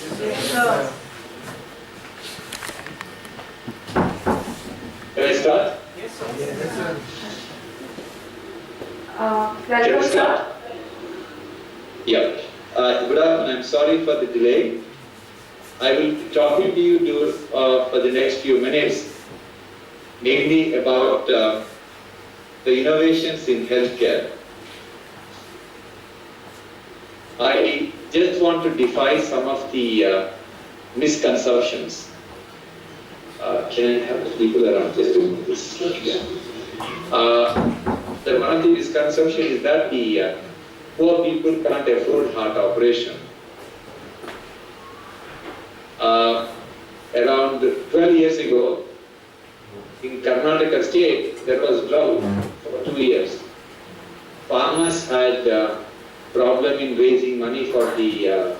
Yes, sir. Can I start? Yes, sir. Yes, sir. Can we Welcome, sir. start? Yeah. Good afternoon. I'm sorry for the delay. I will be talking to you for the next few minutes, mainly about the innovations in healthcare. I just want to defy some of the misconceptions. Can I have the people around just to move this? Yeah. One of the misconceptions is that the poor people can't afford heart operation. Around 12 years ago, in Karnataka state, there was drought for 2 years. Farmers had problem in raising money for the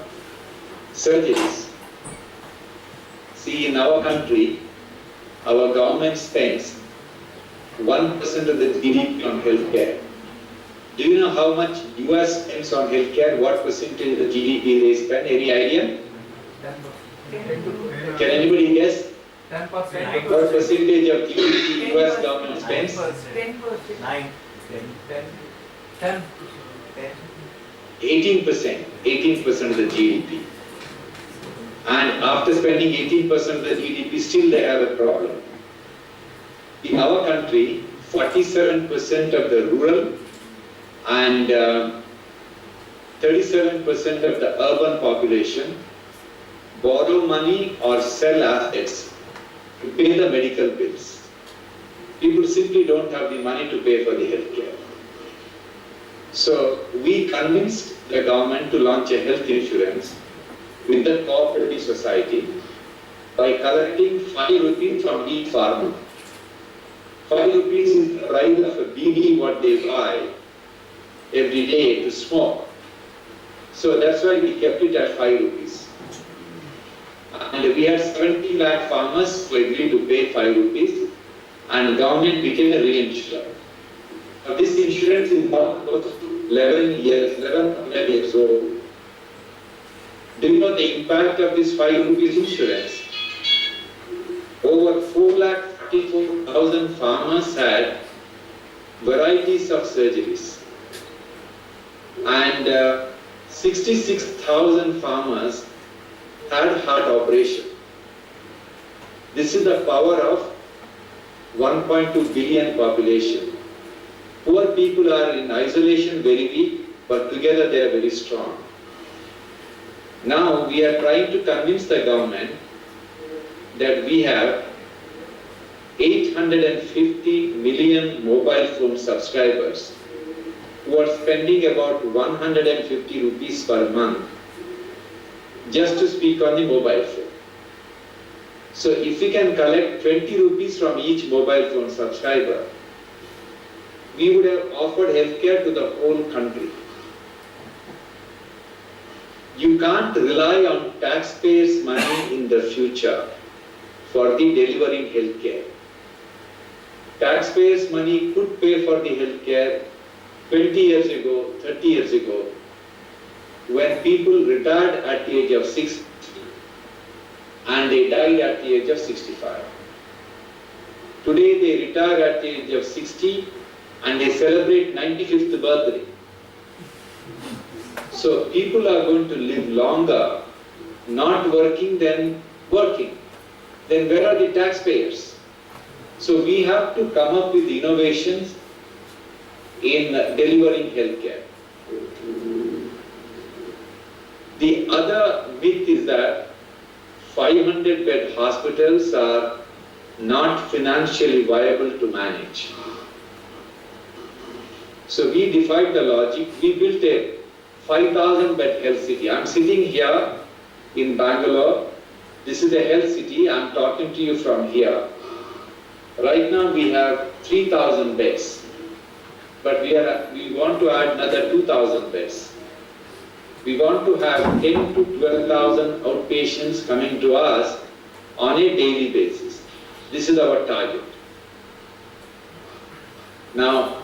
surgeries. See, in our country, our government spends 1% of the GDP on healthcare. Do you know how much US spends on healthcare? What percentage of the GDP they spend? Any idea? Can anybody guess? 10%. What percentage of GDP US government spends? 10%. 9. 10. 18%. 18% of the GDP. And after spending 18% of the GDP, still they have a problem. In our country, 47% of the rural and 37% of the urban population borrow money or sell assets to pay the medical bills. People simply don't have the money to pay for the healthcare. So we convinced the government to launch a health insurance with the cooperative society by collecting 5 rupees from each farmer. 5 rupees is the price of a BD what they buy every day to smoke. So that's why we kept it at 5 rupees. And we had 70 lakh farmers who agreed to pay 5 rupees and government became a reinsurer. Now this insurance is now 11 years old. Do you know the impact of this 5 rupees insurance? Over 4,34,000 farmers had varieties of surgeries. And 66,000 farmers had heart operation. This is the power of 1.2 billion population. Poor people are in isolation very weak, but together they are very strong. Now we are trying to convince the government that we have 850 million mobile phone subscribers who are spending about 150 rupees per month just to speak on the mobile phone. So if we can collect 20 rupees from each mobile phone subscriber, we would have offered healthcare to the whole country. You can't rely on taxpayers' money in the future for the delivering healthcare. Taxpayers' money could pay for the healthcare 20 years ago, 30 years ago, when people retired at the age of 60 and they died at the age of 65. Today they retire at the age of 60 and they celebrate 95th birthday. So people are going to live longer, not working than working. Then where are the taxpayers? So we have to come up with innovations in delivering healthcare. The other myth is that 500-bed hospitals are not financially viable to manage. So we defied the logic. We built a 5,000-bed health city. I'm sitting here in Bangalore. This is a health city. I'm talking to you from here. Right now we have 3,000 beds, but we want to add another 2,000 beds. We want to have 10 to 12,000 outpatients coming to us on a daily basis. This is our target. Now,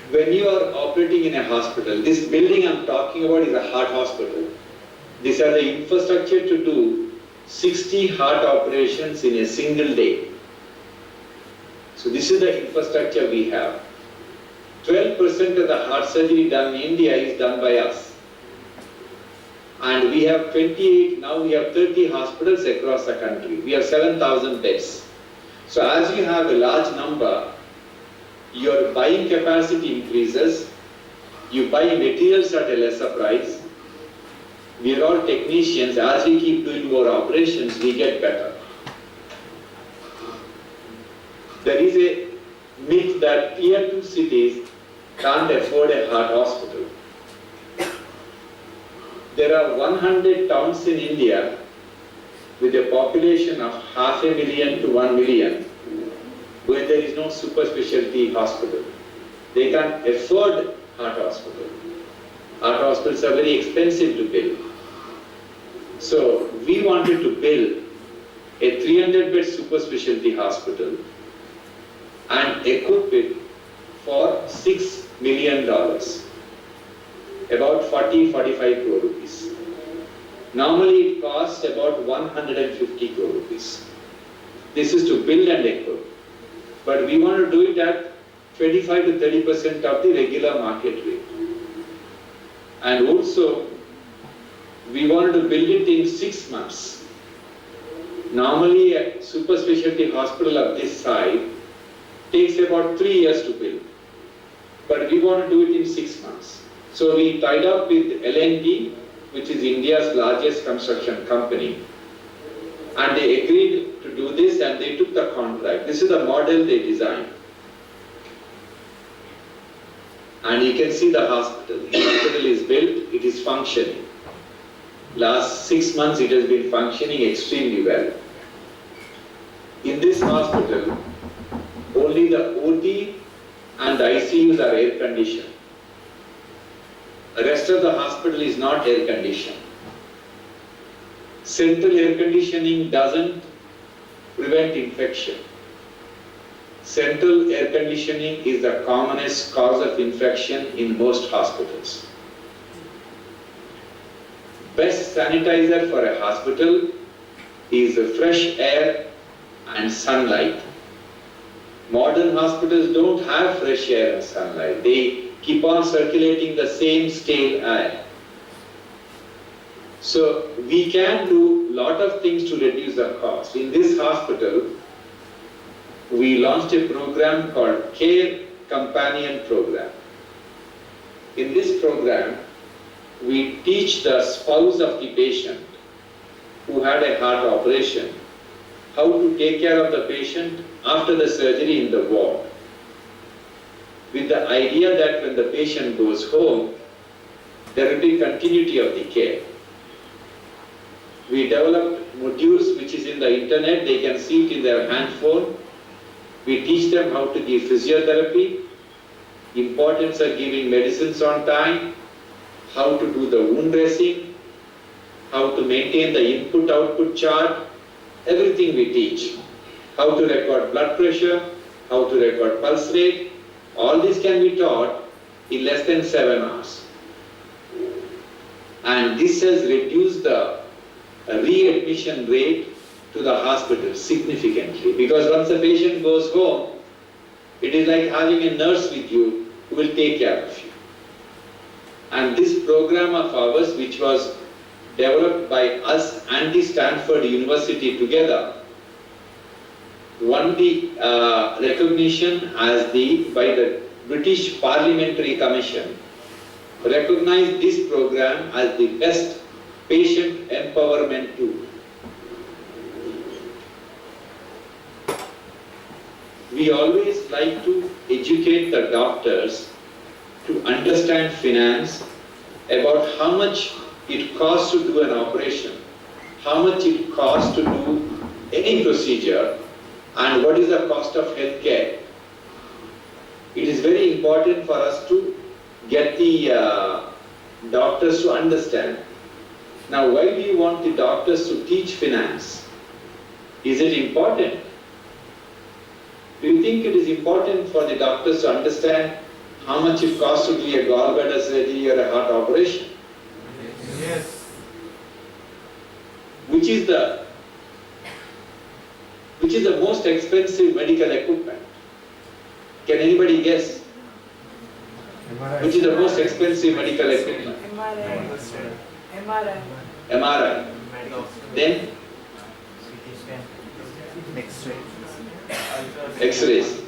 when you are operating in a hospital, this building I'm talking about is a heart hospital. These are the infrastructure to do 60 heart operations in a single day. So this is the infrastructure we have. 12% of the heart surgery done in India is done by us. And we have 28, now we have 30 hospitals across the country. We have 7,000 beds. So as you have a large number, your buying capacity increases, you buy materials at a lesser price. We are all technicians, as we keep doing more operations, we get better. There is a myth that tier 2 cities can't afford a heart hospital. There are 100 towns in India with a population of 500,000 to 1 million where there is no super specialty hospital. They can't afford heart hospital. Heart hospitals are very expensive to build. So we wanted to build a 300-bed super specialty hospital and equip it for $6 million, about 40-45 crore rupees. Normally it costs about 150 crore rupees. This is to build and equip. But we want to do it at 25 to 30% of the regular market rate. And also, we wanted to build it in 6 months. Normally, a super specialty hospital of this size takes about 3 years to build. But we want to do it in 6 months. So we tied up with L&T, which is India's largest construction company. And they agreed to do this and they took the contract. This is the model they designed. And you can see the hospital. The hospital is built, it is functioning. Last 6 months it has been functioning extremely well. In this hospital, only the OT and the ICUs are air conditioned. The rest of the hospital is not air conditioned. Central air conditioning doesn't prevent infection. Central air conditioning is the commonest cause of infection in most hospitals. Best sanitizer for a hospital is fresh air and sunlight. Modern hospitals don't have fresh air and sunlight. They keep on circulating the same stale air. So we can do a lot of things to reduce the cost. In this hospital, we launched a program called Care Companion Program. In this program, we teach the spouse of the patient who had a heart operation how to take care of the patient after the surgery in the ward, with the idea that when the patient goes home, there will be continuity of the care. We developed modules which is in the internet, they can see it in their handphone. We teach them how to give physiotherapy, importance of giving medicines on time, how to do the wound dressing, how to maintain the input-output chart, everything we teach. How to record blood pressure, how to record pulse rate, all this can be taught in less than 7 hours. And this has reduced the readmission rate to the hospital significantly, because once the patient goes home, it is like having a nurse with you who will take care of you. And this program of ours, which was developed by us and the Stanford University together, won the recognition as by the British Parliamentary Commission, recognized this program as the best patient empowerment tool. We always like to educate the doctors to understand finance, about how much it costs to do an operation, how much it costs to do any procedure, and what is the cost of healthcare. It is very important for us to get the doctors to understand. Now, why do you want the doctors to teach finance? Is it important? Do you think it is important for the doctors to understand how much it costs to do a gallbladder surgery or a heart operation? Yes. which is the most expensive medical equipment? Can anybody guess? Which is the most expensive medical equipment? MRI. MRI. MRI. Then CT scan, X-ray, X-rays.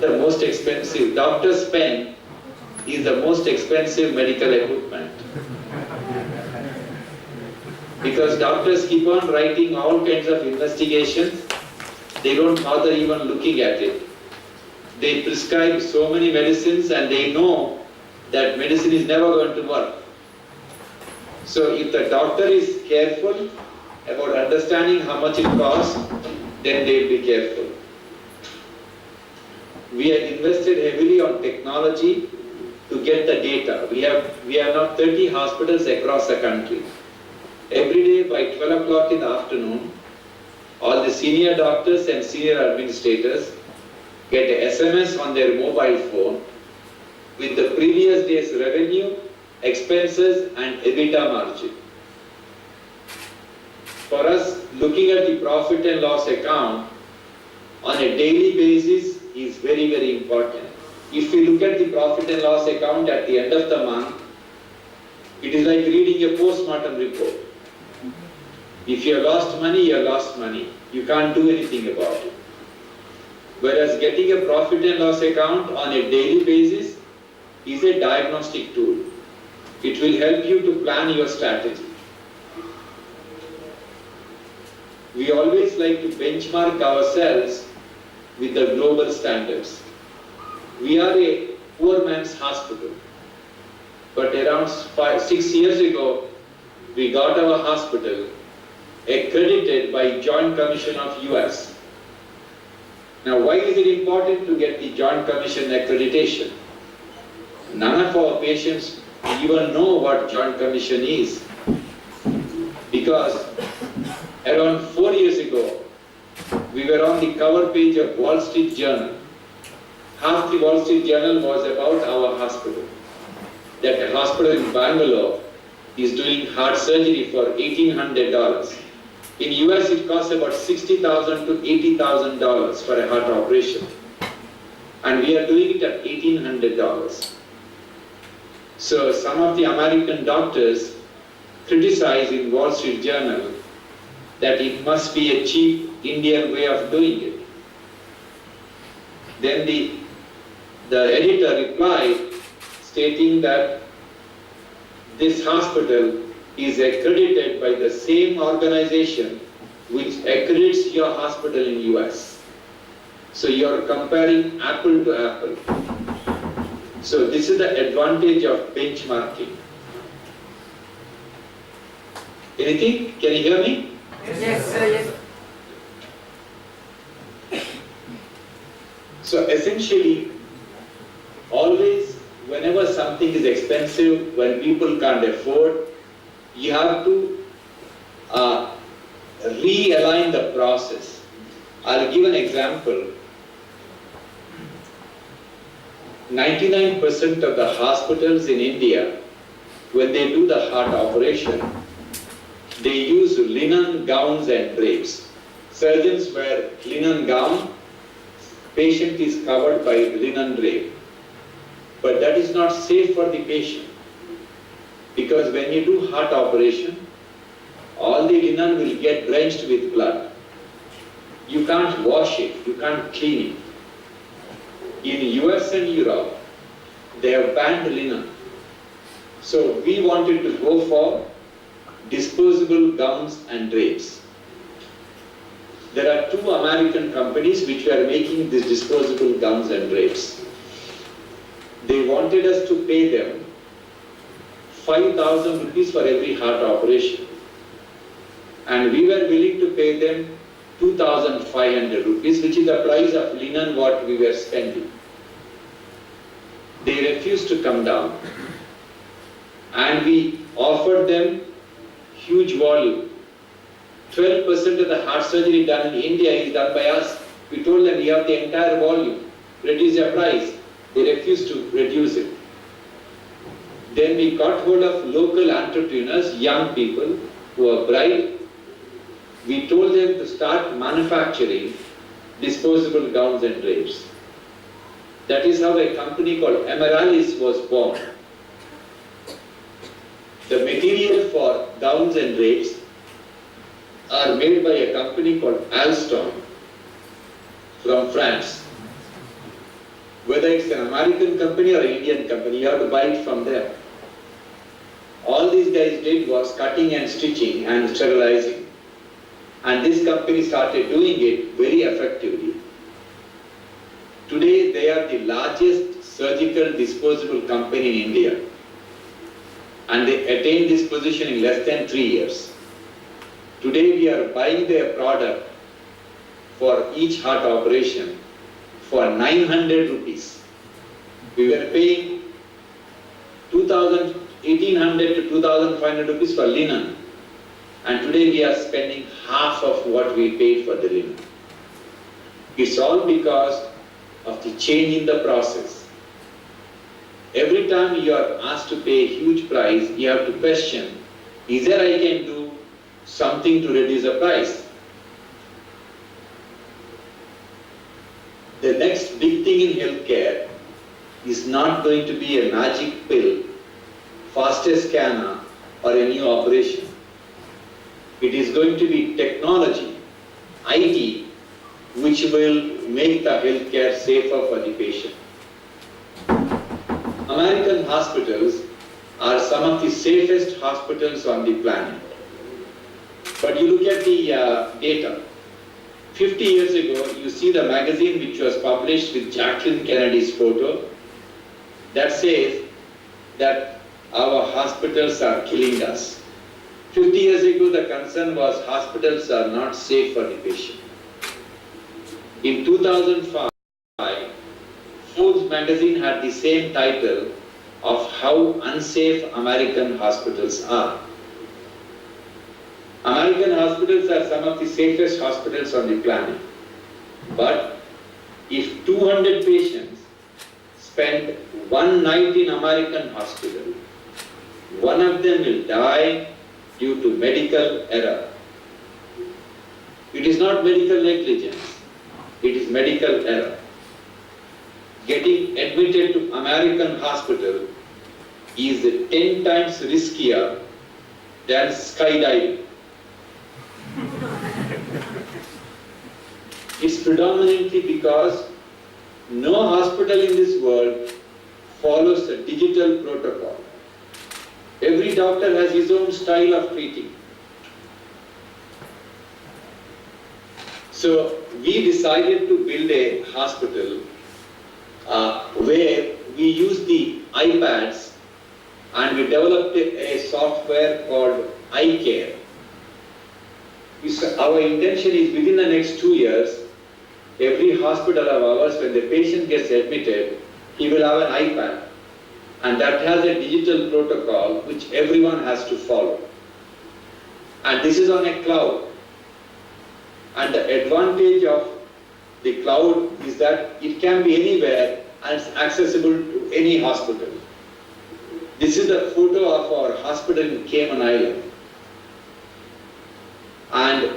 The most expensive, doctor's pen is the most expensive medical equipment. Because doctors keep on writing all kinds of investigations, they don't bother even looking at it. They prescribe so many medicines and they know that medicine is never going to work. So if the doctor is careful about understanding how much it costs, then they will be careful. We have invested heavily on technology to get the data. We have now 30 hospitals across the country. Every day by 12 o'clock in the afternoon, all the senior doctors and senior administrators get a SMS on their mobile phone with the previous day's revenue, expenses and EBITDA margin. For us, looking at the profit and loss account on a daily basis is very, very important. If we look at the profit and loss account at the end of the month, it is like reading a postmortem report. If you have lost money, you have lost money. You can't do anything about it. Whereas getting a profit and loss account on a daily basis is a diagnostic tool. It will help you to plan your strategy. We always like to benchmark ourselves with the global standards. We are a poor man's hospital, but around 6 years ago, we got our hospital accredited by Joint Commission of US. Now, why is it important to get the Joint Commission accreditation? None of our patients even know what Joint Commission is, because around 4 years ago, we were on the cover page of Wall Street Journal. Half the Wall Street Journal was about our hospital. That a hospital in Bangalore is doing heart surgery for $1,800. In US, it costs about $60,000 to $80,000 for a heart operation. And we are doing it at $1,800. So some of the American doctors criticize in Wall Street Journal that it must be a cheap Indian way of doing it. Then the editor replied stating that this hospital is accredited by the same organization which accredits your hospital in US. So you are comparing apple to apple. So this is the advantage of benchmarking. Anything? Can you hear me? Yes, sir, yes. So essentially, always, whenever something is expensive, when people can't afford, you have to realign the process. I'll give an example. 99% of the hospitals in India, when they do the heart operation, they use linen gowns and drapes. Surgeons wear linen gown, patient is covered by linen drape. But that is not safe for the patient, because when you do heart operation, all the linen will get drenched with blood. You can't wash it, you can't clean it. In US and Europe, they have banned linen. So we wanted to go for disposable gowns and drapes. There are 2 American companies which were making these disposable gowns and drapes. They wanted us to pay them 5,000 rupees for every heart operation. And we were willing to pay them 2,500 rupees, which is the price of linen what we were spending. They refused to come down. And we offered them huge volume. 12% of the heart surgery done in India is done by us. We told them, you have the entire volume, reduce your price. They refused to reduce it. Then we got hold of local entrepreneurs, young people who are bright. We told them to start manufacturing disposable gowns and drapes. That is how a company called Amaralis was born. The material for gowns and drapes are made by a company called Alstom from France. Whether it's an American company or an Indian company, you have to buy it from them. All these guys did was cutting and stitching and sterilizing. And this company started doing it very effectively. Today, they are the largest surgical disposable company in India. And they attained this position in less than 3 years. Today, we are buying their product for each heart operation for 900 rupees. We were paying 1800 to 2500 rupees for linen. And today we are spending half of what we paid for the linen. It's all because of the change in the process. Every time you are asked to pay a huge price, you have to question, is there I can do something to reduce the price? The next big thing in healthcare is not going to be a magic pill, fastest scanner, or a new operation. It is going to be technology, IT, which will make the healthcare safer for the patient. American hospitals are some of the safest hospitals on the planet. But you look at the data. 50 years ago, you see the magazine which was published with Jacqueline Kennedy's photo that says that our hospitals are killing us. 50 years ago, the concern was hospitals are not safe for the patient. In 2005, Forbes magazine had the same title of how unsafe American hospitals are. American hospitals are some of the safest hospitals on the planet. But if 200 patients spend one night in American hospital, one of them will die due to medical error. It is not medical negligence, it is medical error. Getting admitted to American hospital is 10 times riskier than skydiving. It's predominantly because no hospital in this world follows a digital protocol. Every doctor has his own style of treating. So we decided to build a hospital where we use the iPads and we developed a software called iCare. Our intention is within the next 2 years, every hospital of ours, when the patient gets admitted, he will have an iPad. And that has a digital protocol which everyone has to follow. And this is on a cloud. And the advantage of the cloud is that it can be anywhere and it's accessible to any hospital. This is a photo of our hospital in Cayman Island. And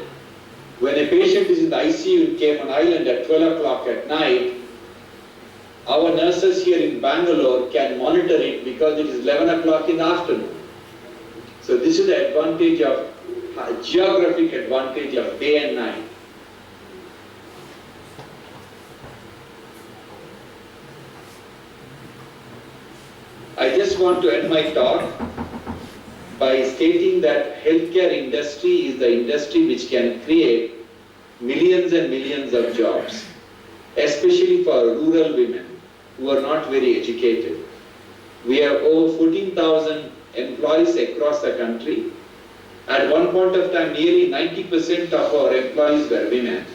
when a patient is in the ICU in Cayman Island at 12 o'clock at night, our nurses here in Bangalore can monitor it because it is 11 o'clock in the afternoon. So this is the advantage of, geographic advantage of day and night. I just want to end my talk by stating that healthcare industry is the industry which can create millions and millions of jobs, especially for rural women who are not very educated. We have over 14,000 employees across the country. At one point of time, nearly 90% of our employees were women.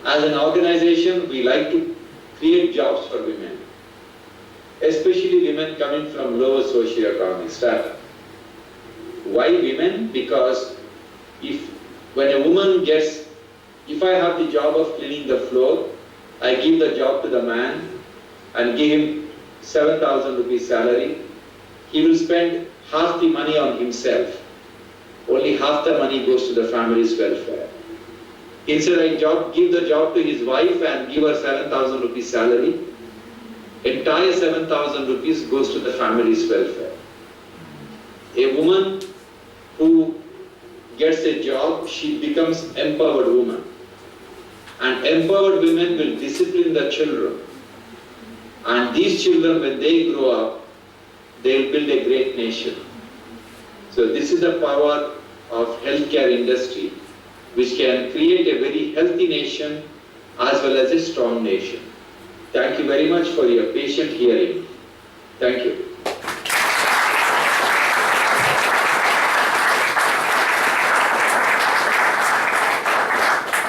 As an organization, we like to create jobs for women, especially women coming from lower socioeconomic strata. Why women? Because when a woman gets, if I have the job of cleaning the floor, I give the job to the man, and give him 7,000 rupees salary, he will spend half the money on himself. Only half the money goes to the family's welfare. Instead, I give the job to his wife and give her 7,000 rupees salary. Entire 7,000 rupees goes to the family's welfare. A woman who gets a job, she becomes empowered woman. And empowered women will discipline the children. And these children, when they grow up, they'll build a great nation. So this is the power of healthcare industry, which can create a very healthy nation as well as a strong nation. Thank you very much for your patient hearing. Thank you.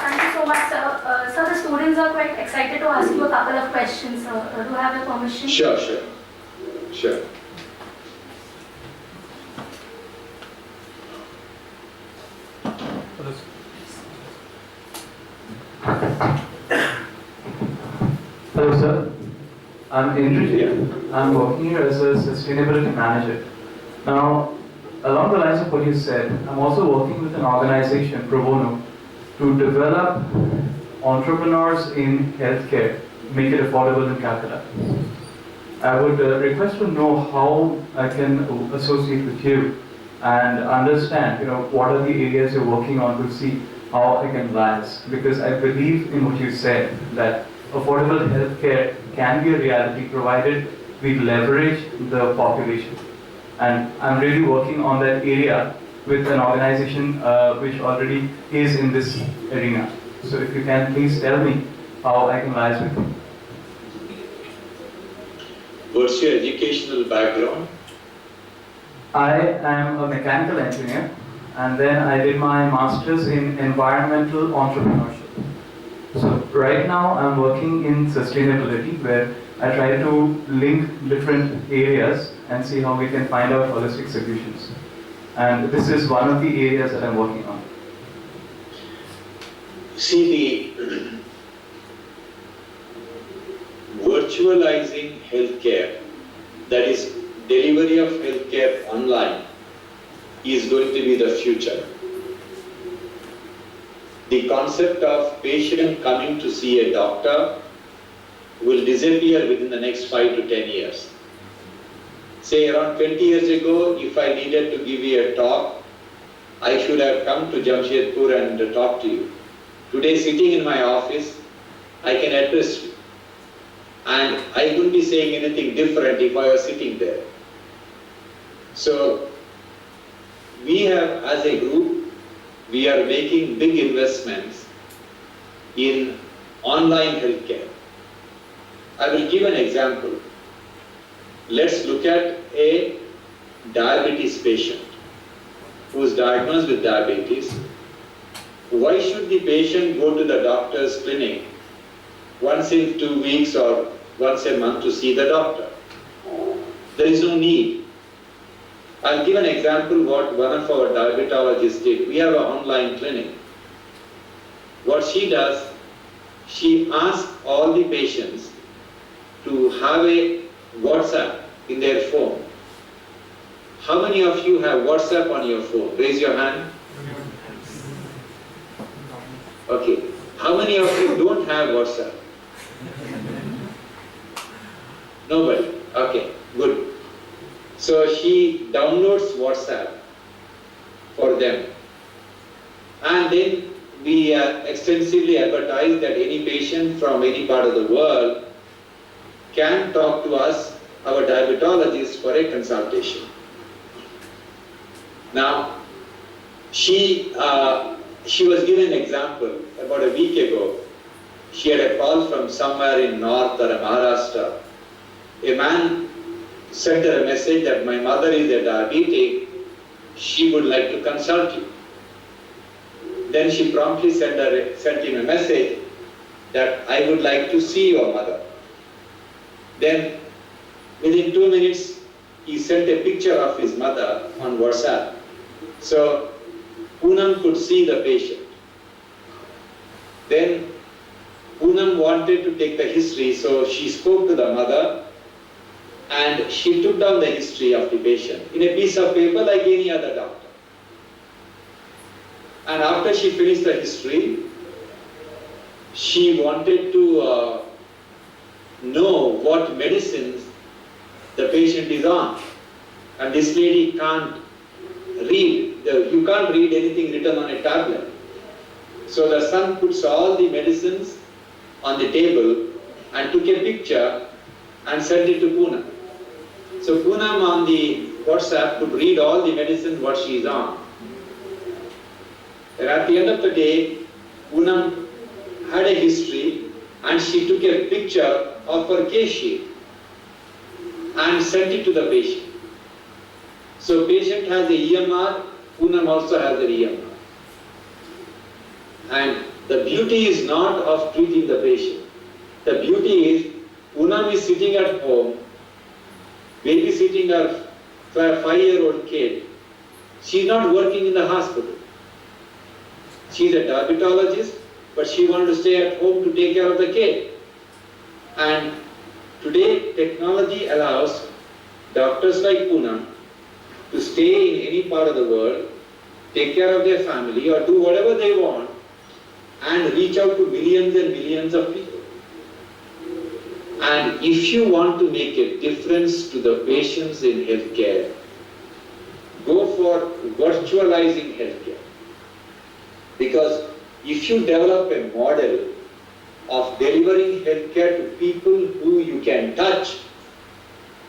Thank you so much, sir. Sir, the students are quite excited to ask you a couple of questions. Do you have your permission? Sure. Hello sir, I'm Indra. I'm working here as a sustainability manager. Now, along the lines of what you said, I'm also working with an organization, Pro Bono, to develop entrepreneurs in healthcare, make it affordable in Calcutta. I would request to know how I can associate with you and understand, what are the areas you're working on to see how I can rise. Because I believe in what you said, that affordable healthcare can be a reality provided we leverage the population. And I'm really working on that area with an organization which already is in this arena. So if you can please tell me how I can rise with you. What's your educational background? I am a mechanical engineer, and then I did my master's in environmental entrepreneurship. So right now I'm working in sustainability, where I try to link different areas and see how we can find out holistic solutions. And this is one of the areas that I'm working on. See, the virtualizing healthcare, that is delivery of healthcare online, is going to be the future. The concept of patient coming to see a doctor will disappear within the next 5 to 10 years. Say around 20 years ago, if I needed to give you a talk, I should have come to Jamshedpur and talk to you. Today, sitting in my office, I can address you. And I wouldn't be saying anything different if I was sitting there. So, we have, as a group, we are making big investments in online healthcare. I will give an example. Let's look at a diabetes patient who is diagnosed with diabetes. Why should the patient go to the doctor's clinic once in 2 weeks or once a month to see the doctor? There is no need. I'll give an example what one of our diabetologists did. We have an online clinic. What she does, she asks all the patients to have a WhatsApp in their phone. How many of you have WhatsApp on your phone? Raise your hand. Okay. How many of you don't have WhatsApp? Nobody. Okay, good. So she downloads WhatsApp for them. And then we extensively advertise that any patient from any part of the world can talk to us, our diabetologist, for a consultation. Now, she was given an example about a week ago. She had a call from somewhere in North or Maharashtra. A man sent her a message that my mother is a diabetic, she would like to consult you. Then she promptly sent him a message that I would like to see your mother. Then within 2 minutes, he sent a picture of his mother on WhatsApp. So Poonam could see the patient. Then Poonam wanted to take the history, so she spoke to the mother and she took down the history of the patient in a piece of paper like any other doctor. And after she finished the history, she wanted to know what medicines the patient is on. And this lady can't read, you can't read anything written on a tablet. So the son puts all the medicines on the table and took a picture and sent it to Poonam. So Poonam on the WhatsApp could read all the medicines what she is on. And at the end of the day, Poonam had a history and she took a picture of her case sheet and sent it to the patient. So patient has a EMR, Poonam also has an EMR. And the beauty is not of treating the patient. The beauty is Poonam is sitting at home, babysitting her 5-year-old kid. She's not working in the hospital. She's a diabetologist, but she wanted to stay at home to take care of the kid. And today, technology allows doctors like Poonam to stay in any part of the world, take care of their family or do whatever they want and reach out to millions and millions of people. And if you want to make a difference to the patients in healthcare, go for virtualizing healthcare. Because if you develop a model of delivering healthcare to people who you can touch,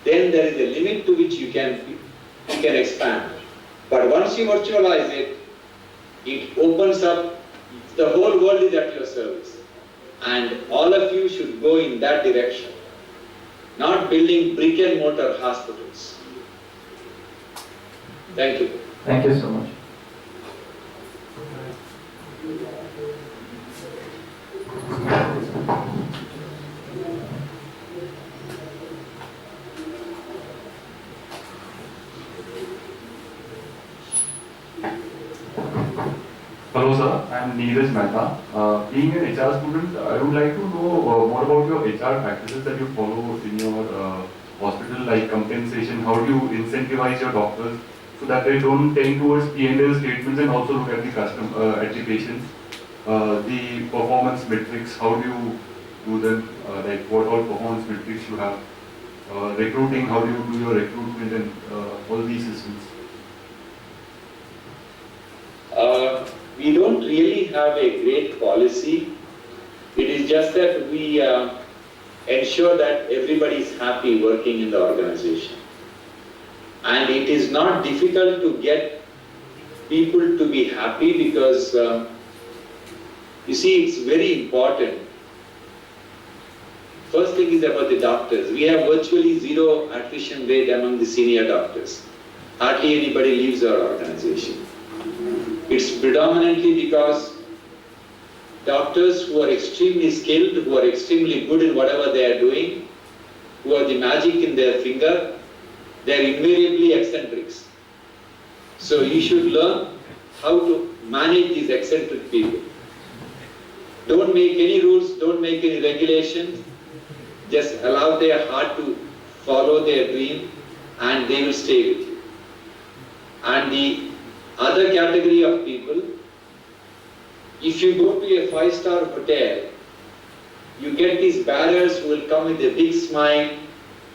then there is a limit to which you can expand. But once you virtualize it, it opens up, the whole world is at your service. And all of you should go in that direction, not building brick and mortar hospitals. Thank you. Thank you so much. Hello sir, I am Neeraj Mehta. Being an HR student, I would like to know more about your HR practices that you follow in your hospital, like compensation. How do you incentivize your doctors so that they don't tend towards P&L statements and also look at the at the patients? The performance metrics, how do you do them? Like what all performance metrics you have? Recruiting, how do you do your recruitment and all these systems? We don't really have a great policy. It is just that we ensure that everybody is happy working in the organization. And it is not difficult to get people to be happy because, you see, it's very important. First thing is about the doctors. We have virtually zero attrition rate among the senior doctors. Hardly anybody leaves our organization. It's predominantly because doctors who are extremely skilled, who are extremely good in whatever they are doing, who have the magic in their finger, they are invariably eccentrics. So you should learn how to manage these eccentric people. Don't make any rules, don't make any regulations, just allow their heart to follow their dream and they will stay with you. And the other category of people, if you go to a 5-star hotel, you get these bearers who will come with a big smile,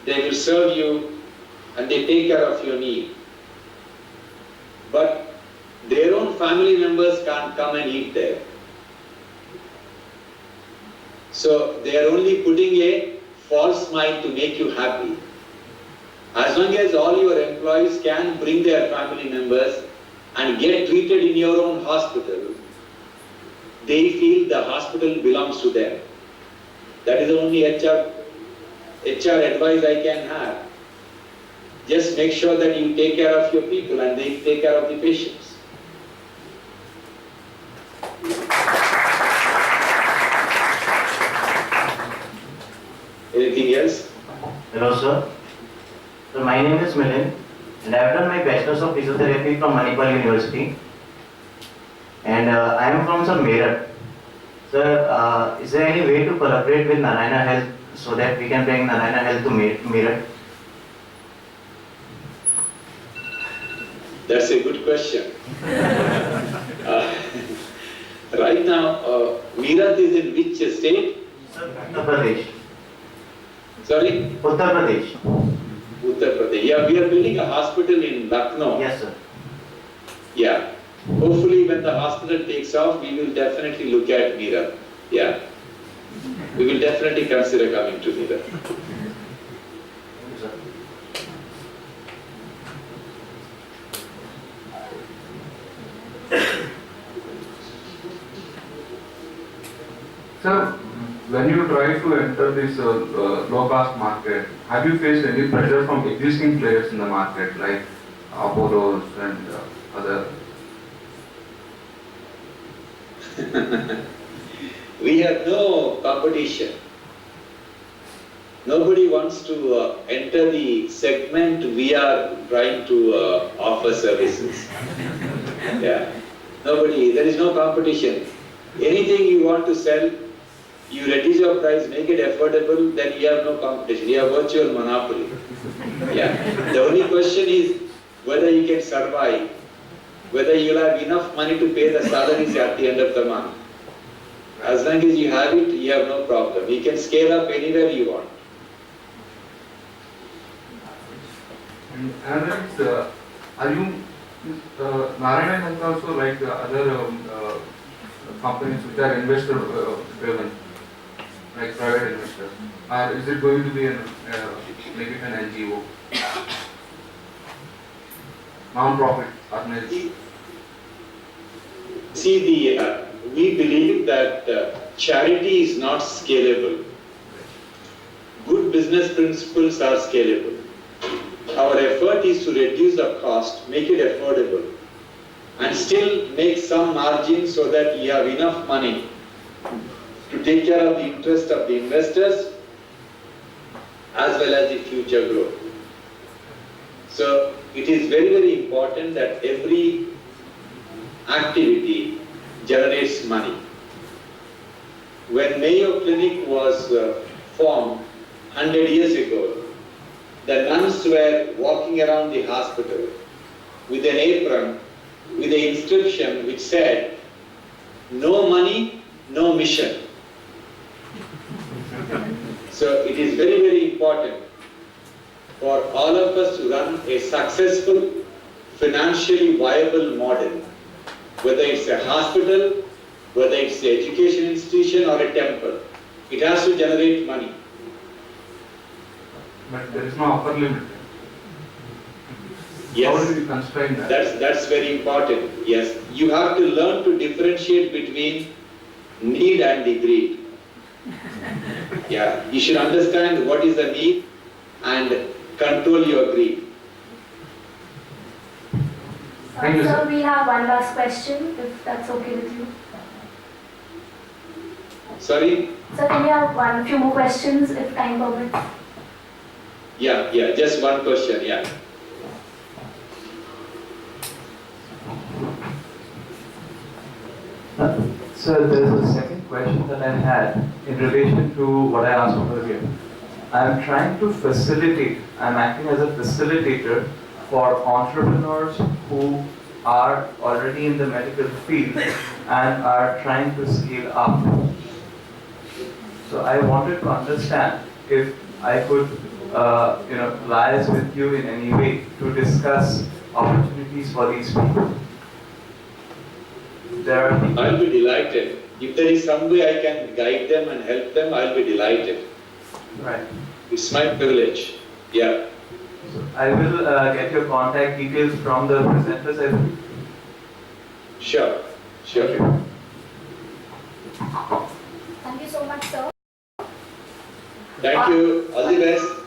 they will serve you and they take care of your need. But their own family members can't come and eat there. So they are only putting a false smile to make you happy. As long as all your employees can bring their family members and get treated in your own hospital, they feel the hospital belongs to them. That is the only HR advice I can have. Just make sure that you take care of your people and they take care of the patients. Anything else? Hello sir. So my name is Milind and I have done my Bachelor's of Physiotherapy from Manipal University. And I am from some Meerut. Sir, is there any way to collaborate with Narayana Health so that we can bring Narayana Health to Meerut? That's a good question. Right now, Meerut is in which state? Uttar Pradesh. Sorry? Uttar Pradesh. Uttar Pradesh. Yeah, we are building a hospital in Lucknow. Yes, sir. Yeah. Hopefully when the hospital takes off, we will definitely look at Meerut. Yeah. We will definitely consider coming to Meerut. Thank you, sir. Sir, when you try to enter this low-cost market, have you faced any pressure from existing players in the market like Apollos and other? We have no competition. Nobody wants to enter the segment we are trying to offer services. Yeah. Nobody, there is no competition. Anything you want to sell, you reduce your price, make it affordable, then you have no competition. You have virtual monopoly. Yeah. The only question is whether you can survive, whether you'll have enough money to pay the salaries at the end of the month. As long as you have it, you have no problem. You can scale up anywhere you want. And are you Narayana Health also like the other companies which are investor driven, like private investors, or is it going to be make it an NGO, non-profit organization? See, we believe that charity is not scalable. Good business principles are scalable. Our effort is to reduce the cost, make it affordable, and still make some margin so that you have enough money to take care of the interest of the investors as well as the future growth. So it is very, very important that every activity generates money. When Mayo Clinic was formed 100 years ago, the nuns were walking around the hospital with an apron with an inscription which said, "No money, no mission." So it is very, very important for all of us to run a successful, financially viable model, whether it's a hospital, whether it's an education institution or a temple. It has to generate money. But there is no upper limit. Yes. How do you constrain that? That's very important. Yes, you have to learn to differentiate between need and the greed. Yeah, you should understand what is the need and control your greed. Thank you, Sir, sir. we have one last question, if that's okay with you. Sorry? Sir, can we have few more questions if time permits? Yeah, just one question, yeah. Sir, there is a second question that I had in relation to what I asked earlier. I'm trying to facilitate, I'm acting as a facilitator for entrepreneurs who are already in the medical field and are trying to scale up. So I wanted to understand if I could, liaise with you in any way to discuss opportunities for these people. There are people. I'll be delighted. If there is some way I can guide them and help them, I'll be delighted. Right. It's my privilege. Yeah. So I will get your contact details from the presenters. I believe. Sure. Thank you so much, sir. Thank you. All the best.